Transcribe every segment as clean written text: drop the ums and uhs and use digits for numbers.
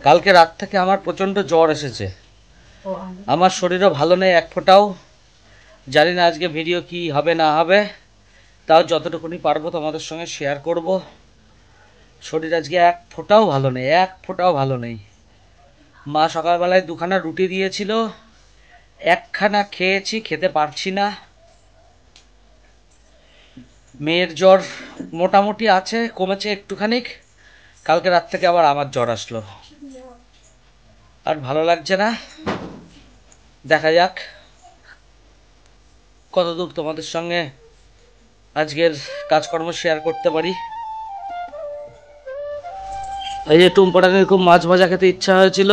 কালকে রাত থেকে আমার প্রচণ্ড জ্বর এসেছে, আমার শরীরও ভালো নেই এক ফোঁটাও। জানি না আজকে ভিডিও কি হবে না হবে, তাও যতটুকুনি পারবো তোমাদের সঙ্গে শেয়ার করব। শরীর আজকে এক ফোঁটাও ভালো নেই, এক ফোঁটাও ভালো নেই। মা সকালবেলায় দুখানা রুটি দিয়েছিল, একখানা খেয়েছি, খেতে পারছি না। মেয়ের জ্বর মোটামুটি আছে, কমেছে একটুখানি। কালকে রাত থেকে আবার আমার জ্বর আসলো, আর ভালো লাগছে না। দেখা যাক কতদূর তোমাদের সঙ্গে আজকের কাজকর্ম শেয়ার করতে পারি। এই যে টুম্পাটাকে খুব মাছ ভাজা খেতে ইচ্ছা হয়েছিল,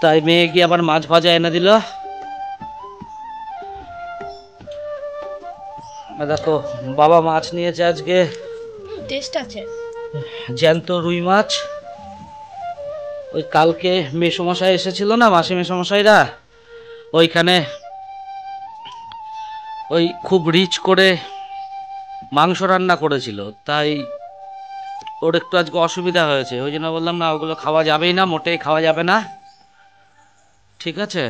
তাই মেয়ে গিয়ে আবার মাছ ভাজা এনে দিল। দেখো বাবা মাছ নিয়েছে আজকে, টেস্ট আছে, জ্যান্ত রুই মাছ। ওই কালকে মেসোমশাই এসেছিল না, মাসি মেসোমশাইরা, ওইখানে ওই খুব রিচ করে মাংস রান্না করেছিল, তাই ওর একটু আজকে অসুবিধা হয়েছে। ওই জন্য বললাম না, ওগুলো খাওয়া যাবেই না, মোটেই খাওয়া যাবে না। ঠিক আছে,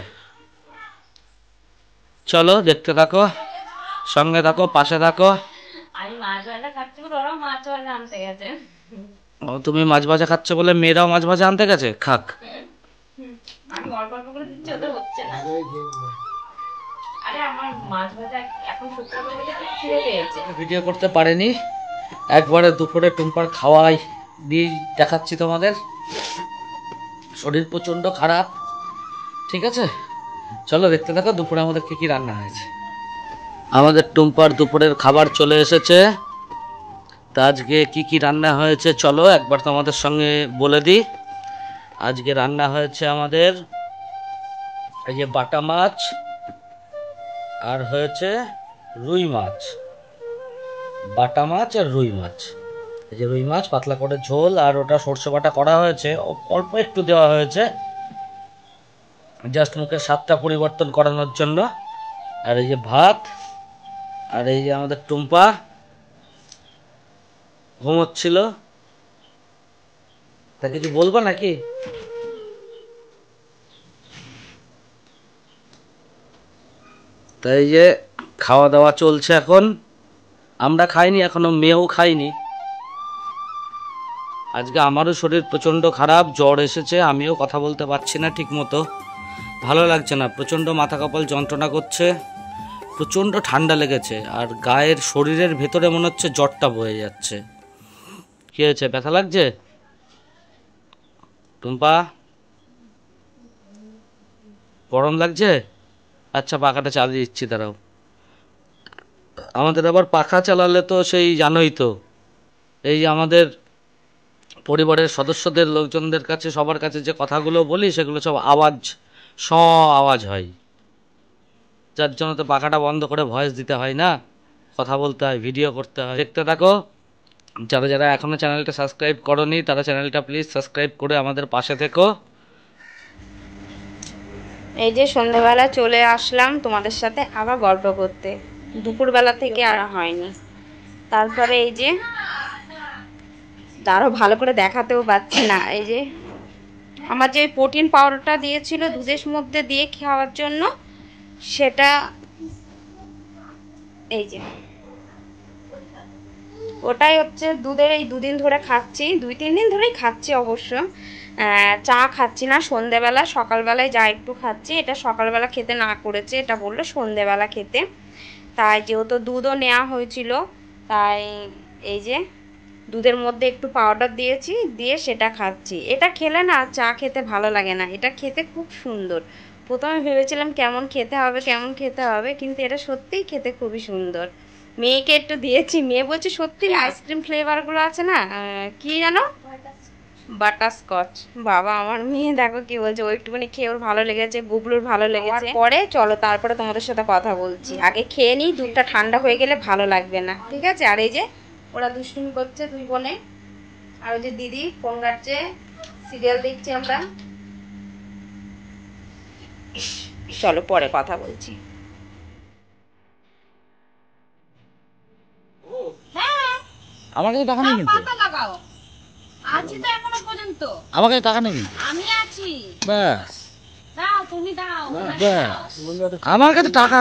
চলো দেখতে থাকো, সঙ্গে থাকো, পাশে থাকো। আমি মাছ ভাজা খাচ্ছি বলে ওরাও মাছ ভাজা আনতে গেছে। ও, তুমি মাছ ভাজা খাচ্ছ বলে মেয়েরাও মাছ ভাজা আনতে গেছে, খাক। আমি অল্প অল্প করে দিচ্ছি, ওদের হচ্ছে না। আরে আমার মাছ ভাজা এখন শুক্তো করে ছিঁড়ে পেয়েছে। ভিডিও করতে পারেনি, একবারে দুপুরে টুম্পার খাওয়াই দিয়ে দেখাচ্ছি তোমাদের। শরীর প্রচণ্ড খারাপ, ঠিক আছে। চলো দেখতে থাকো দুপুরে আমাদের কি কি রান্না হয়েছে। আমাদের টুম্পার দুপুরের খাবার চলে এসেছে। তা আজকে কি কি রান্না হয়েছে চলো একবার তোমাদের সঙ্গে বলে দিই। আজকে রান্না হয়েছে আমাদের এই যে বাটা মাছ, আর হয়েছে রুই মাছ। বাটা মাছ আর রুই মাছ, এই যে রুই মাছ পাতলা করে ঝোল, আর ওটা সর্ষে বাটা করা হয়েছে, অল্প একটু দেওয়া হয়েছে জাস্ট মুখের স্বাদটা পরিবর্তন করানোর জন্য। আর এই যে ভাত, আর এই যে আমাদের টুম্পা ঘুমোচ্ছিল। তা কিছু বলবো নাকি? তাই যে খাওয়া দাওয়া চলছে এখন, আমরা খাইনি এখনো, মেয়েও খাইনি। আজকে আমারও শরীর প্রচণ্ড খারাপ, জ্বর এসেছে, আমিও কথা বলতে পারছি না ঠিক মতো, ভালো লাগছে না, প্রচণ্ড মাথা কপাল যন্ত্রণা করছে, প্রচণ্ড ঠান্ডা লেগেছে, আর গায়ের শরীরের ভেতরে মনে হচ্ছে জ্বরটা বয়ে যাচ্ছে। কি হয়েছে, ব্যথা লাগছে? টুম্পা গরম লাগছে? আচ্ছা পাখাটা চালিয়ে দিচ্ছি, দাঁড়াও। আমাদের আবার পাখা চালালে তো সেই জানোই তো, এই আমাদের পরিবারের সদস্যদের লোকজনদের কাছে সবার কাছে যে কথাগুলো বলি সেগুলো সব আওয়াজ, স আওয়াজ হয়, যার জন্য তো পাখাটা বন্ধ করে ভয়েস দিতে হয় না, কথা বলতে হয়, ভিডিও করতে হয়। দেখতে থাকো, যারা যারা এখনো চ্যানেলটা সাবস্ক্রাইব করোনি তারা চ্যানেলটা প্লিজ সাবস্ক্রাইব করে আমাদের পাশে থেকো। এই যে সন্ধ্যাবেলা চলে আসলাম তোমাদের সাথে আবার গল্প করতে, দুপুরবেলা থেকে আর হয়নি। তারপরে এই যে আরও ভালো করে দেখাতেও পাচ্ছি না, এই যে আমার যে প্রোটিন পাউডারটা দিয়েছিল দুধের মধ্যে দিয়ে খাওয়ার জন্য, সেটা এই যে ওটাই হচ্ছে দুধের, এই দুদিন ধরে খাচ্ছি, 2-3 দিন ধরেই খাচ্ছি অবশ্য। চা খাচ্ছি না সন্ধেবেলা, সকালবেলায় যা একটু খাচ্ছি। এটা সকালবেলা খেতে না করেছে, এটা বললো সন্ধেবেলা খেতে। তাই যেহেতু দুধও নেওয়া হয়েছিল, তাই এই যে দুধের মধ্যে একটু পাউডার দিয়েছি, দিয়ে সেটা খাচ্ছি। এটা খেলে না চা খেতে ভালো লাগে না, এটা খেতে খুব সুন্দর। প্রথমে ভেবেছিলাম কেমন খেতে হবে কেমন খেতে হবে, কিন্তু এটা সত্যিই খেতে খুবই সুন্দর। মেয়েকে একটু দিয়েছি, মেয়ে বলছে সত্যি আইসক্রিম ফ্লেভারগুলো আছে না, কি জানো, বাটারস্কচ। বাবা আমার মেয়ে দেখো কি বলছে, ও একটুখানি খেয়ে ওর ভালো লেগেছে, বুবলুর ভালো লেগেছে। পরে চলো তারপরে তোমাদের সাথে কথা বলছি, আগে খেয়ে নিই, দুধটা ঠান্ডা হয়ে গেলে ভালো লাগবে না, ঠিক আছে। আর এই যে ওরা দুষ্টুমি করছে দুই বোনে, আর ওই যে দিদি ফোন ঘাটছে, সিরিয়াল দেখছি আমরা। চলো পরে কথা বলছি। আমার কাছে টাকা নেই কিন্তু। আছি তো এখনো পর্যন্ত। আমাকে টাকা নেই, আমি আছি। ব্যাস দাও, তুমি দাও। ব্যাস, আমার কাছে টাকা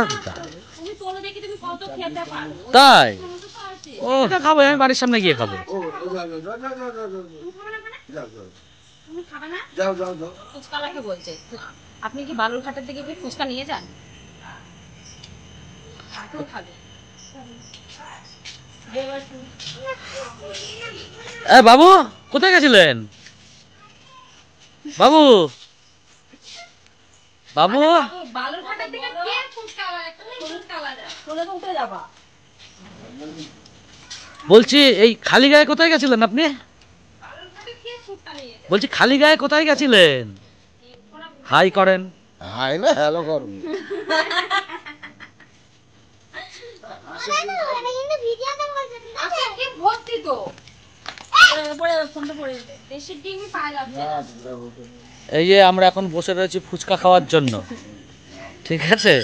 তুমি তোলো দেখি তুমি কত খেতে পারো। তাই। তোমার তো আছে। ও এটা খাবো, আমি বাড়ির সামনে গিয়ে খাবো। তুমি খাবে না মানে? তুমি খাবে না? ফুচকালাকে বলছে। আপনি কি বালুরঘাটের দিকে কি ফুচকা নিয়ে যান? কেউ খাবে? বাবু কোথায় গেছিলেন? বাবু বাবু বালুরঘাটের দিকে কে ফুচকাওয়ালা? একটা ফুচকাওয়ালা। কোলে তো উঠে যাবা। বলছি এই খালি গায়ে কোথায় গেছিলেন আপনি? বালুরঘাটে কে ফুচকা নিয়ে যায়? বলছি খালি গায়ে কোথায় গেছিলেন? হাই করেন। হাই না হ্যালো করুন। আচ্ছা, কি ভর্তি তো। পড়ে ফোনটা পড়ে যাবে। দেশের ডিমই পাওয়া যাচ্ছে না। এই যে আমরা এখন বসে রয়েছি ফুচকা খাওয়ার জন্য, ঠিক আছে?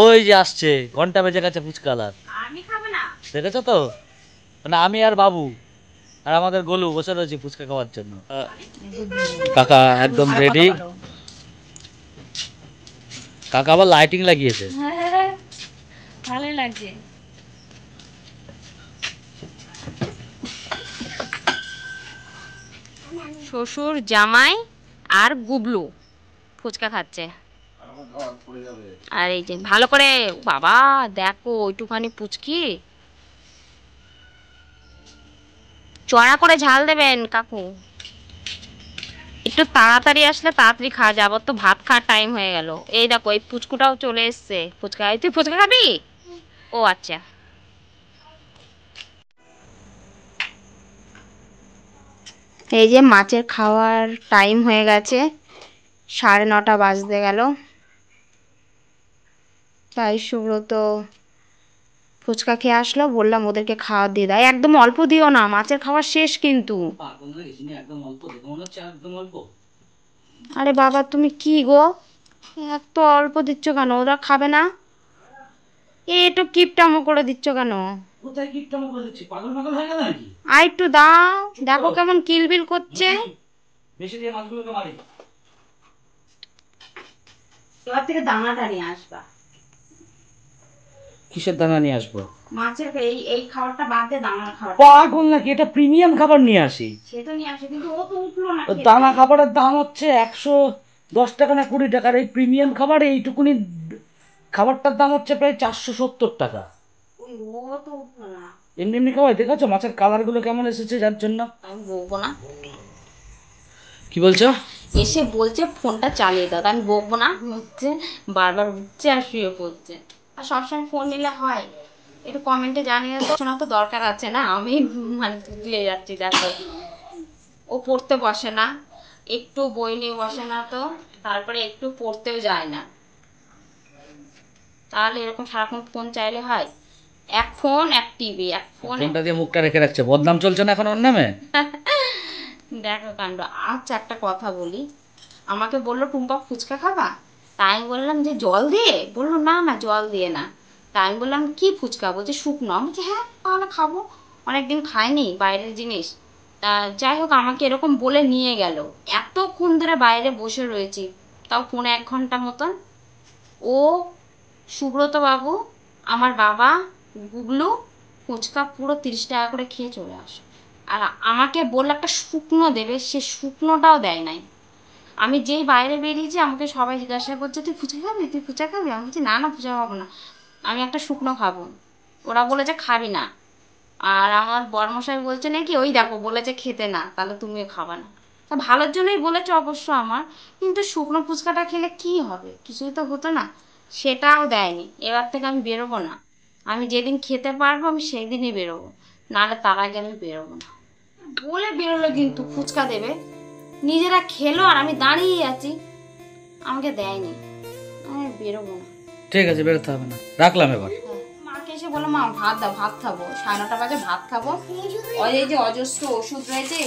ওই যে আসছে, ঘন্টা বেজে গেছে ফুচকালার, আমি খাবো না। দেখেছো তো? মানে আমি আর বাবু আর আমাদের গোলু বসে রয়েছি ফুচকা খাওয়ার জন্য। কাকা একদম রেডি। কাকা আবার লাইটিং লাগিয়েছে। ভালোই লাগছে। শ্বশুর, জামাই আর গুবলু ফুচকা খাচ্ছে। আর এই যে ভালো করে, বাবা দেখো ওইটুখানি পুচকি, চড়া করে ঝাল দেবেন কাকু। একটু তাড়াতাড়ি আসলে তাড়াতাড়ি খাওয়া যাবে, তো ভাত খাওয়ার টাইম হয়ে গেল। এই দেখো এই পুচকুটাও চলে এসছে ফুচকা। তুই ফুচকা খাবি? ও আচ্ছা। এই যে মাছের খাওয়ার টাইম হয়ে গেছে, 9:30 বাজতে গেল। তাই সুব্রত ফুচকা খেয়ে আসলো, বললাম ওদেরকে খাওয়া দিয়ে দেয়। একদম অল্প দিও না, মাছের খাওয়া শেষ কিন্তু। আরে বাবা তুমি কি গো, এত অল্প দিচ্ছ কেন? ওরা খাবে না? একটু কিপটামো করে দিচ্ছ কেন? কোথায় কিপটামো করে দিচ্ছি? পাগল পাগল হয়ে গেল নাকি? আর একটু দাও, দেখো কেমন কিলবিল করছে। বেশি দিয়ে মাছগুলোকে মারি। এবার থেকে দানাটা নিয়ে আসবা। কিসের দানা নিয়ে আসবো? মাছের এই খাবারটা বাদ দিয়ে দানা খাবার। পাগল নাকি? এটা প্রিমিয়াম খাবার নিয়ে আসি। সে তো নিয়ে আসে, কিন্তু ও তো উঠলো না। দানা খাবারের দাম হচ্ছে 110 টাকা না 20 টাকার। এই প্রিমিয়াম খাবার এইটুকুনি খাবারটার দাম হচ্ছে প্রায় 470 টাকা। ও তো উঠলো না। এমনি এমনি খাবার দেখেছো মাছের কালার গুলো কেমন এসেছে? যার জন্য আমি বকবো না। কি বলছো? এসে বলছে ফোনটা চালিয়ে দাও, আমি বকবো না। হচ্ছে বারবার উঠছে আর শুয়ে পড়ছে। আর সবসময় ফোন নিলে হয়? একটু কমেন্টে জানিয়ে তো, শোনা তো দরকার আছে না। আমি মানে দিয়ে যাচ্ছি দেখো। ও পড়তে বসে না, একটু বই নিয়ে বসে না, তো তারপরে একটু পড়তেও যায় না। তাহলে এরকম সারাক্ষণ ফোন চাইলে হয়? এক ফোন এক টিভি, এক ফোন। ফোনটা দিয়ে মুখটা রেখে রাখছে, বদনাম চলছে না এখন ওর নামে? দেখো কাণ্ড। আচ্ছা একটা কথা বলি, আমাকে বললো টুম্পা ফুচকা খাবা? তাই আমি বললাম যে জল দিয়ে, বললো না না জল দিয়ে না। তাই আমি বললাম কি ফুচকা? বলছে শুকনো। আমি বলছি হ্যাঁ তাহলে খাবো, অনেকদিন খাইনি বাইরের জিনিস। তা যাই হোক আমাকে এরকম বলে নিয়ে গেল। এতক্ষণ ধরে বাইরে বসে রয়েছি, তাও 1.5 ঘন্টা মতন। ও, সুব্রত বাবু, আমার বাবা, গুগলু ফুচকা পুরো 30 টাকা করে খেয়ে চলে আসে। আর আমাকে বললো একটা শুকনো দেবে, সে শুকনোটাও দেয় নাই। আমি যেই বাইরে বেরিয়েছি আমাকে সবাই জিজ্ঞাসা করছে তুই ফুচকা খাবি, তুই ফুচকা খাবি? আমি বলছি না না ফুচকা খাবো না, আমি একটা শুকনো খাবো। ওরা বলেছে খাবি না। আর আমার বরমশাই বলছে নাকি ওই দেখো বলেছে খেতে না, তাহলে তুমিও খাবা না। তা ভালোর জন্যই বলেছে অবশ্য আমার, কিন্তু শুকনো ফুচকাটা খেলে কি হবে? কিছুই তো হতো না। সেটাও দেয়নি। এবার থেকে আমি বেরোবো না। আমি যেদিন খেতে পারবো আমি সেই দিনই বেরোবো, নাহলে তার আগে আমি বেরোবো না। বলে বেরোলো কিন্তু ফুচকা দেবে, নিজেরা খেলো আর আমি দাঁড়িয়ে আছি, আমাকে দেয়নি। আমি বেরোবো না। ঠিক আছে, বেরোতে হবে না, রাখলাম এবার। মাকে এসে বললো মা ভাত দাও, ভাত খাবো। 9:30 বাজে ভাত খাবো। ওই এই যে অজস্র ওষুধ রয়েছে,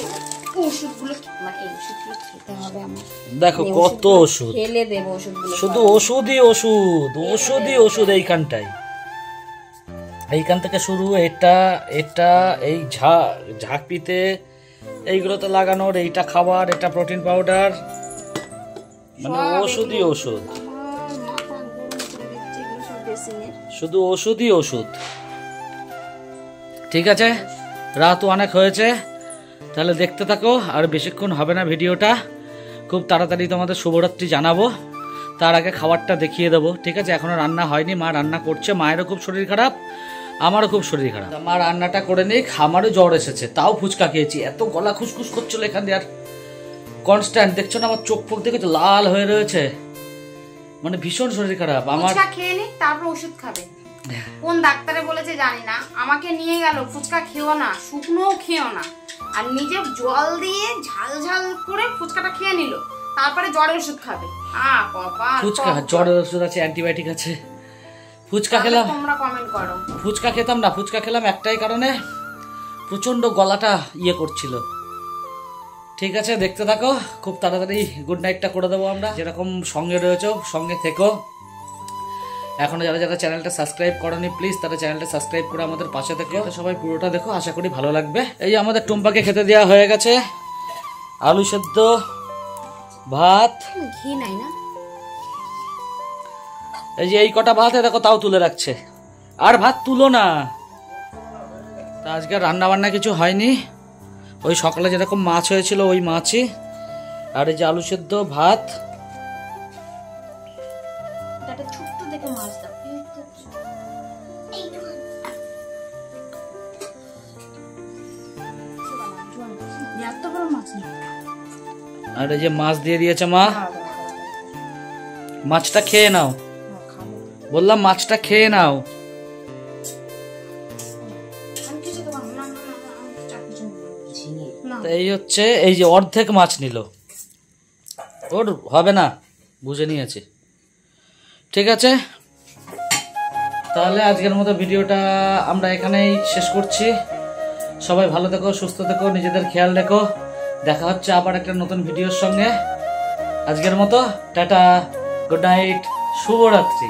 ওষুধগুলো মানে এই ওষুধগুলো খেতে হবে আমার। দেখো কত ওষুধ, খেলে দেবো ওষুধগুলো। শুধু ওষুধই ওষুধ, ওষুধই ওষুধ। এইখানটাই, এইখান থেকে শুরু। এটা এটা এই ঝাঁকপিতে এইগুলো তো লাগানোর, এইটা খাবার, এটা প্রোটিন পাউডার, মানে ওষুধই ওষুধ, শুধু ওষুধই ওষুধ। ঠিক আছে, রাত অনেক হয়েছে, তাহলে দেখতে থাকো, আর বেশিক্ষণ হবে না ভিডিওটা, খুব তাড়াতাড়ি তোমাদের শুভরাত্রি জানাবো। তার আগে খাবারটা দেখিয়ে দেবো। ঠিক আছে, এখনো রান্না হয়নি, মা রান্না করছে। মায়েরও খুব শরীর খারাপ, আমারও খুব শরীর খারাপ। মা রান্নাটা করে নিক, আমারও জ্বর এসেছে, তাও ফুচকা খেয়েছি। এত গলা খুসখুস করছিল এখান দিয়ে, আর কনস্ট্যান্ট দেখছো না আমার চোখ ফোক দেখেছো লাল হয়ে রয়েছে, মানে ভীষণ শরীর খারাপ আমার। ফুচকা খেয়ে নি, তারপর ওষুধ খাবে। কোন ডাক্তারে বলেছে জানি না, আমাকে নিয়ে গেল ফুচকা খেও না, শুকনোও খেও না, আর নিজে জল দিয়ে ঝাল ঝাল করে ফুচকাটা খেয়ে নিল, তারপরে জ্বরের ওষুধ খাবে। ফুচকা জ্বরের ওষুধ আছে, অ্যান্টিবায়োটিক আছে। ফুচকা খেলাম, তোমরা কমেন্ট করো। ফুচকা খেতাম না, ফুচকা খেলাম একটাই কারণে, প্রচন্ড গলাটা করছিল। ঠিক আছে, দেখতে থাকো, খুব তাড়াতাড়ি গুড নাইটটা করে দেবো আমরা। যেরকম সঙ্গে রয়েছো, সঙ্গে থেকো। এখনো যারা যারা চ্যানেলটা সাবস্ক্রাইব করনি, প্লিজ তারা চ্যানেলটা সাবস্ক্রাইব করে আমাদের পাশে থেকো। সবাই পুরোটা দেখো, আশা করি ভালো লাগবে। এই যে আমাদের টুম্পাকে খেতে দেওয়া হয়ে গেছে, আলু সেদ্ধ, ভাত, ঘি নাই না, এই যে এই কটা ভাত দেখো, তাও তুলে রাখছে। আর ভাত তুলো না, তা আজকে রান্না বান্না কিছু হয়নি, ওই সকালে যেরকম মাছ হয়েছিল ওই মাছই। আর এই যে আলু সেদ্ধ, ভাত, ছোট্ট দেখে মাছ দাও। আর এই যে মাছ দিয়ে দিয়েছে মা। মাছটা খেয়ে নাও, বললাম মাছটা খেয়ে নাও। এই হচ্ছে, এই যে অর্ধেক মাছ নিল, ওর হবে না, বুঝে নিয়েছে। ঠিক আছে, তাহলে আজকের মতো ভিডিওটা আমরা এখানেই শেষ করছি। সবাই ভালো থেকো, সুস্থ থেকো, নিজেদের খেয়াল রেখো। দেখা হচ্ছে আবার একটা নতুন ভিডিওর সঙ্গে। আজকের মতো টাটা, গুড নাইট, শুভরাত্রি।